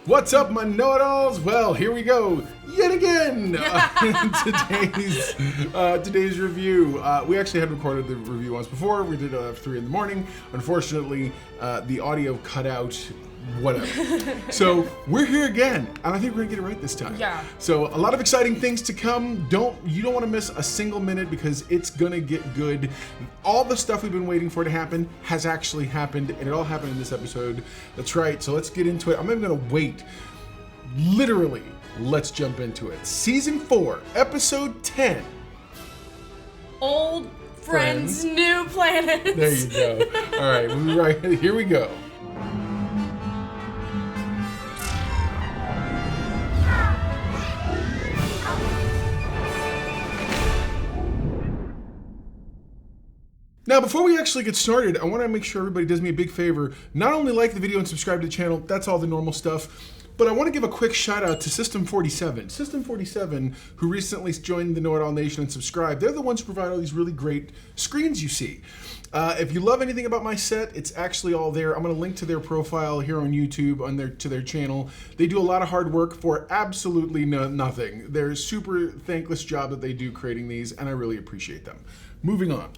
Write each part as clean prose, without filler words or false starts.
What's up, my know-it-alls? Well, here we go, yet again. Today's review. We actually had recorded the review once before. We did it at 3 in the morning. Unfortunately, the audio cut out. Whatever. So we're here again, and I think we're gonna get it right this time. Yeah. So a lot of exciting things to come. You don't want to miss a single minute because it's gonna get good. All the stuff we've been waiting for to happen has actually happened, and it all happened in this episode. That's right. So let's get into it. I'm not even gonna wait. Literally, let's jump into it. Season 4, episode 10. Old friends, new planets. There you go. All right, here we go. Now, before we actually get started, I want to make sure everybody does me a big favor. Not only like the video and subscribe to the channel, that's all the normal stuff, but I want to give a quick shout out to System 47. System 47, who recently joined the Know-It-All Nation and subscribed, they're the ones who provide all these really great screens you see. If you love anything about my set, it's actually all there. I'm going to link to their profile here on YouTube, to their channel. They do a lot of hard work for absolutely nothing. They're a super thankless job that they do creating these, and I really appreciate them. Moving on.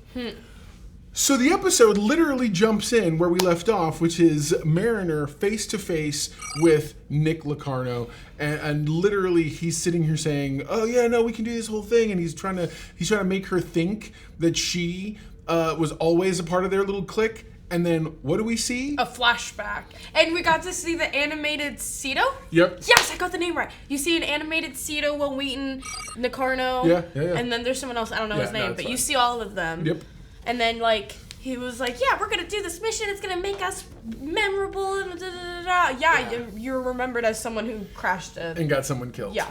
So the episode literally jumps in where we left off, which is Mariner face to face with Nick Locarno, and literally he's sitting here saying, "Oh yeah, no, we can do this whole thing," and he's trying to make her think that she was always a part of their little clique. And then what do we see? A flashback. And we got to see the animated Ceto? Yep. Yes, I got the name right. You see an animated Ceto, Will Wheaton, Locarno. Yeah. And then there's someone else, I don't know his name, but fine. You see all of them. Yep. And then, he was like, yeah, we're going to do this mission. It's going to make us memorable. And Yeah, you're remembered as someone who crashed and got someone killed. Yeah.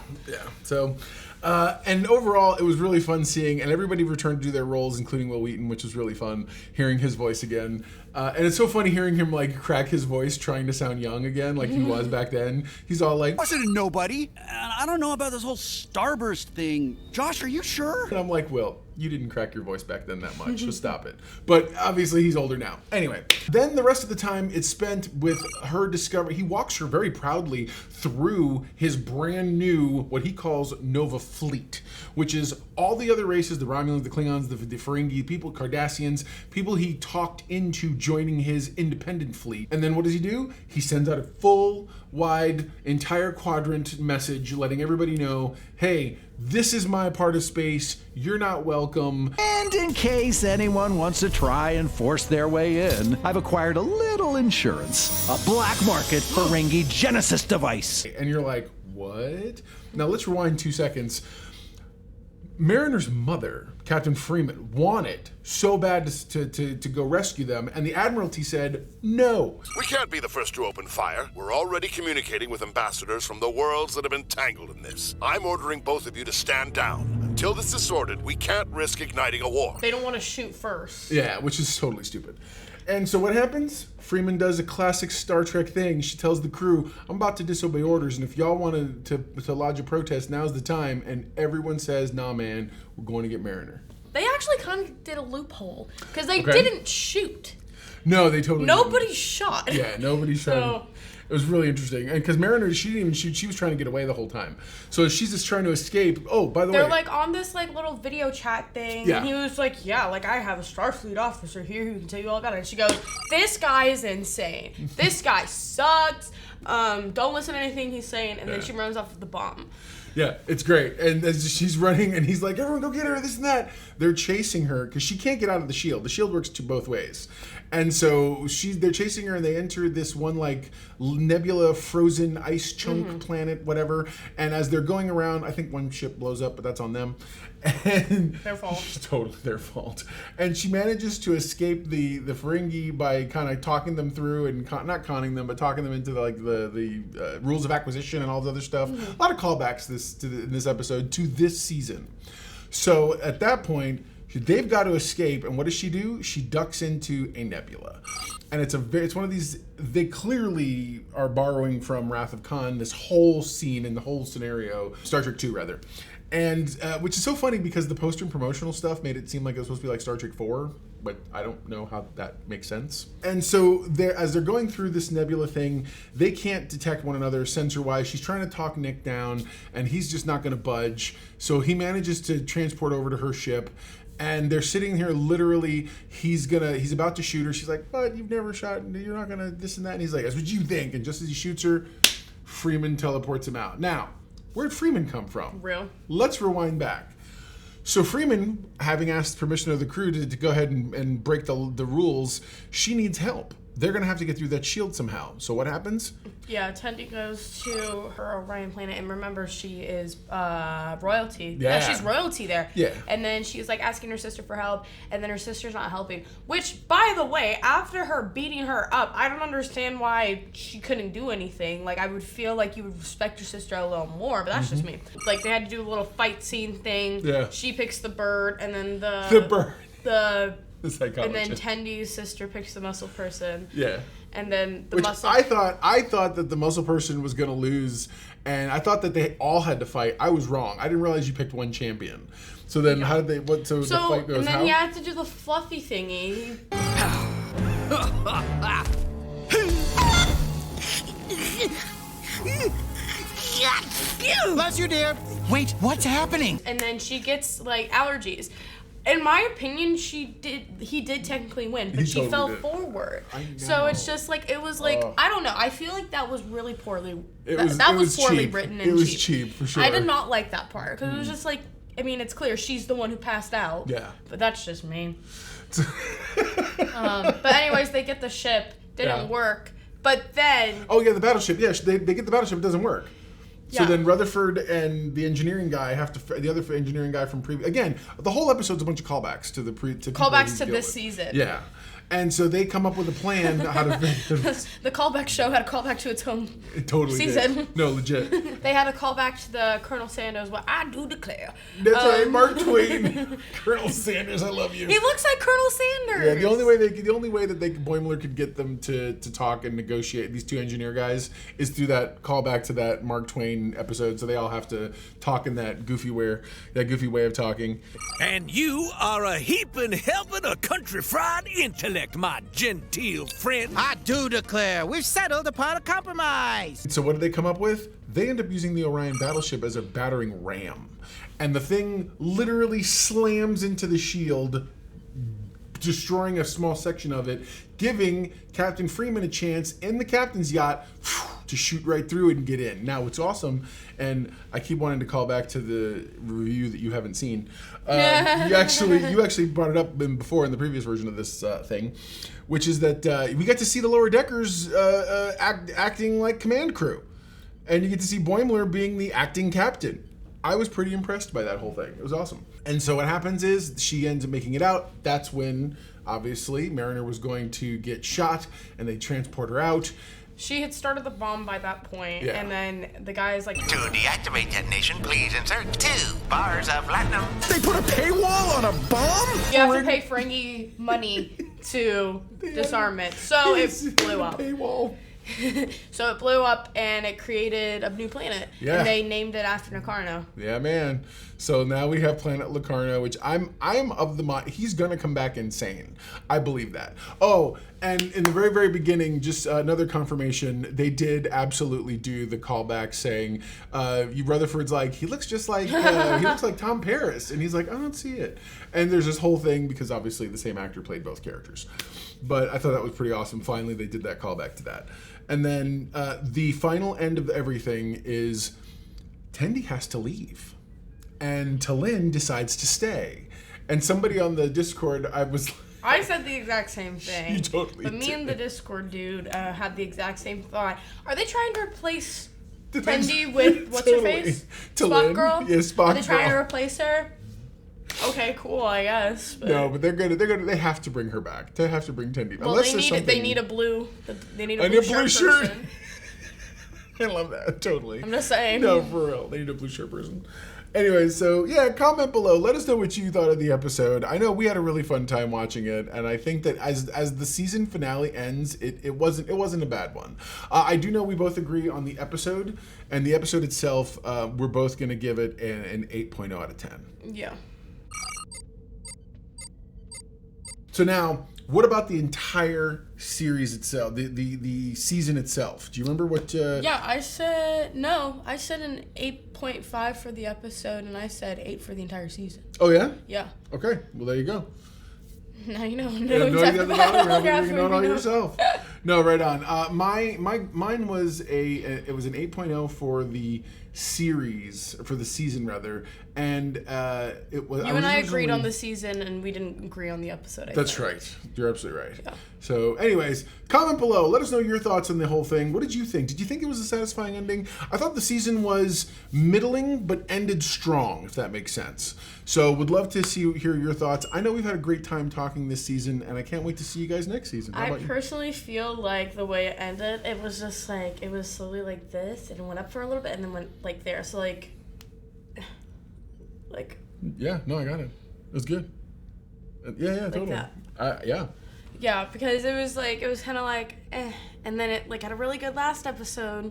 So, and overall, it was really fun seeing, and everybody returned to do their roles, including Will Wheaton, which was really fun hearing his voice again. And it's so funny hearing him crack his voice, trying to sound young again, like he was back then. He's all like, I wasn't a nobody. I don't know about this whole starburst thing. Josh, are you sure? And I'm like, Will, you didn't crack your voice back then that much, so stop it. But obviously he's older now. Anyway, then the rest of the time it's spent with her discovery. He walks her very proudly through his brand new, what he calls Nova Fleet, which is all the other races, the Romulans, the Klingons, the Ferengi, people, Cardassians, people he talked into joining his independent fleet. And then what does he do? He sends out a full, wide, entire quadrant message letting everybody know, hey, this is my part of space, you're not welcome. And in case anyone wants to try and force their way in, I've acquired a little insurance. A black market Ferengi Genesis device. And you're like, what? Now let's rewind 2 seconds. Mariner's mother, Captain Freeman, wanted so bad to go rescue them, and the Admiralty said no. We can't be the first to open fire. We're already communicating with ambassadors from the worlds that have been tangled in this. I'm ordering both of you to stand down. Until this is sorted, we can't risk igniting a war. They don't want to shoot first. Yeah, which is totally stupid. And so what happens? Freeman does a classic Star Trek thing. She tells the crew, I'm about to disobey orders, and if y'all want to lodge a protest, now's the time. And everyone says, nah, man, we're going to get Mariner. They actually kind of did a loophole, because they didn't shoot. No, they totally Nobody didn't. shot. Yeah, nobody shot. It was really interesting. And because Mariner, she didn't even shoot. She was trying to get away the whole time. So she's just trying to escape. Oh, by the way. They're on this little video chat thing. Yeah. And he was like, yeah, I have a Starfleet officer here who can tell you all about it. And she goes, this guy is insane. This guy sucks. Don't listen to anything he's saying. And then she runs off with the bomb. Yeah, it's great. And as she's running, and he's like, everyone go get her, this and that. They're chasing her, because she can't get out of the shield. The shield works both ways. And so they're chasing her, and they enter this one, nebula, frozen ice chunk planet, whatever. And as they're going around, I think one ship blows up, but that's on them. And their fault. Totally their fault. And she manages to escape the Ferengi by kind of talking them through, and not conning them, but talking them into the rules of acquisition and all the other stuff. A lot of callbacks in this episode to this season. So at that point, they've got to escape, and what does she do? She ducks into a nebula. And it's one of these, they clearly are borrowing from Wrath of Khan, this whole scene and the whole scenario, Star Trek 2 rather. And which is so funny because the poster and promotional stuff made it seem like it was supposed to be like Star Trek 4, but I don't know how that makes sense. And so as they're going through this nebula thing, they can't detect one another sensor-wise. She's trying to talk Nick down, and he's just not going to budge. So he manages to transport over to her ship, and they're sitting here literally. He's about to shoot her. She's like, "But you've never shot. You're not gonna this and that." And he's like, "That's what you think." And just as he shoots her, Freeman teleports him out. Now, where'd Freeman come from? Real. Let's rewind back. So Freeman, having asked permission of the crew to go ahead and break the rules, she needs help. They're going to have to get through that shield somehow. So what happens? Yeah, Tendi goes to her Orion planet, and remember, she is royalty. Yeah. She's royalty there. Yeah. And then she's like asking her sister for help, and then her sister's not helping. Which, by the way, after her beating her up, I don't understand why she couldn't do anything. Like, I would feel like you would respect your sister a little more, but that's just me. Like, they had to do a little fight scene thing. Yeah. She picks the bird, and then The bird. The psychologist. And then Tendi's sister picks the muscle person. Yeah. And then the Which muscle. I thought that the muscle person was going to lose, and I thought that they all had to fight. I was wrong. I didn't realize you picked one champion. So then, how did they? What? So the fight goes and then how? you have to do the fluffy thingy. Bless you, dear. Wait, what's happening? And then she gets like allergies. In my opinion, he did technically win, but He she totally fell did. forward. I know. So it's just like it was like I don't know. I feel like that was really poorly. It That was was poorly cheap. written and It was cheap for sure. I did not like that part because it was just like I mean it's clear she's the one who passed out. Yeah. But that's just me. But anyways, they get the ship. Didn't work. But then. Oh yeah, the battleship. Yeah, they get the battleship. It doesn't work. So Yeah. then Rutherford and the engineering guy the other engineering guy from previous. Again, the whole episode's a bunch of callbacks to Callbacks to this season. Yeah. And so they come up with a plan how to. The callback show had a callback to its own It totally season. did. No, legit. They had a callback to the Colonel Sanders. What I do declare. That's right, Mark Twain, Colonel Sanders. I love you. He looks like Colonel Sanders. Yeah, the only way that Boimler could get them to talk and negotiate, these two engineer guys, is through that callback to that Mark Twain episode. So they all have to talk in that goofy way of talking. And you are a heaping helping of country fried intellect, my genteel friend. I do declare, we've settled upon a compromise. So what did they come up with? They end up using the Orion battleship as a battering ram. And the thing literally slams into the shield, destroying a small section of it, giving Captain Freeman a chance in the captain's yacht to shoot right through it and get in. Now, what's awesome, and I keep wanting to call back to the review that you haven't seen. You actually brought it up before in the previous version of this thing, which is that we get to see the lower deckers acting like command crew, and you get to see Boimler being the acting captain. I was pretty impressed by that whole thing. It was awesome. And so what happens is she ends up making it out. That's when, obviously, Mariner was going to get shot, and they transport her out. She had started the bomb by that point, Yeah. and then the guy is like, To deactivate detonation, please insert 2 bars of platinum. They put a paywall on a bomb? you have to pay Ferengi money to disarm it. So it blew up. Paywall. So it blew up, and it created a new planet. Yeah. And they named it after Locarno. Yeah, man. So now we have Planet Locarno, which I'm of the mind he's gonna come back insane. I believe that. Oh, and in the very, very beginning, just another confirmation, they did absolutely do the callback saying, Rutherford's like, he looks just like he looks like Tom Paris, and he's like, I don't see it. And there's this whole thing because obviously the same actor played both characters. But I thought that was pretty awesome. Finally, they did that callback to that. And then the final end of everything is Tendi has to leave. And T'Lyn decides to stay. And somebody on the Discord, I said the exact same thing. You totally But me did. and the Discord dude had the exact same thought. Are they trying to replace Did Tendi with what's her Totally. face? T'Lyn? Spock girl? Yeah, Spock Are they trying to girl. replace her? Okay, cool, I guess. But No, but they have to bring her back. They have to bring Tendi. well, Unless they there's need something. they need a blue. They need a I blue need a blue shirt. shirt. Person. I love that, totally. I'm just saying. No, for real. They need a blue shirt person. Anyway, so yeah, comment below. Let us know what you thought of the episode. I know we had a really fun time watching it, and I think that as the season finale ends, it wasn't a bad one. I do know we both agree on the episode, and the episode itself, we're both going to give it an 8.0 out of 10. Yeah. So now, what about the entire series itself, the season itself? Do you remember what? Yeah, I said an 8.5 for the episode, and I said 8 for the entire season. Oh yeah. Yeah. Okay. Well, there you go. Now you know. You know it all yourself. No, right on. Mine was an 8.0 for the series, for the season rather, and it was. You and I agreed on the season, and we didn't agree on the episode. That's right. You're absolutely right. Yeah. So, anyways, comment below. Let us know your thoughts on the whole thing. What did you think? Did you think it was a satisfying ending? I thought the season was middling, but ended strong, if that makes sense. So, would love to hear your thoughts. I know we've had a great time talking this season, and I can't wait to see you guys next season. I personally feel like the way it ended, it was just like, it was slowly like this, and it went up for a little bit, and then went like there. So, like. Yeah, no, I got it. It was good. Yeah, totally. That. Yeah. Yeah, because it was kind of like, and then it had a really good last episode,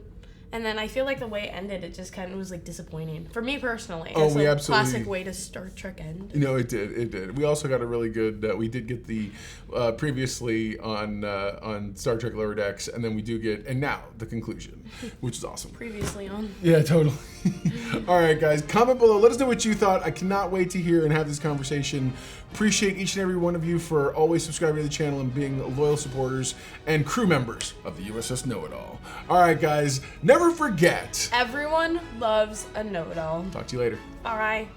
and then I feel like the way it ended, it just kind of was disappointing for me personally. Oh, it's we absolutely. Classic way to Star Trek end. No, it did. We also got a really good. We did get the previously on Star Trek Lower Decks, and then we do get now the conclusion, which is awesome. Previously on. Yeah, totally. All right, guys, comment below. Let us know what you thought. I cannot wait to hear and have this conversation. Appreciate each and every one of you for always subscribing to the channel and being loyal supporters and crew members of the U.S.S. Know-It-All. All right, guys, never forget. Everyone loves a know-it-all. Talk to you later. All right.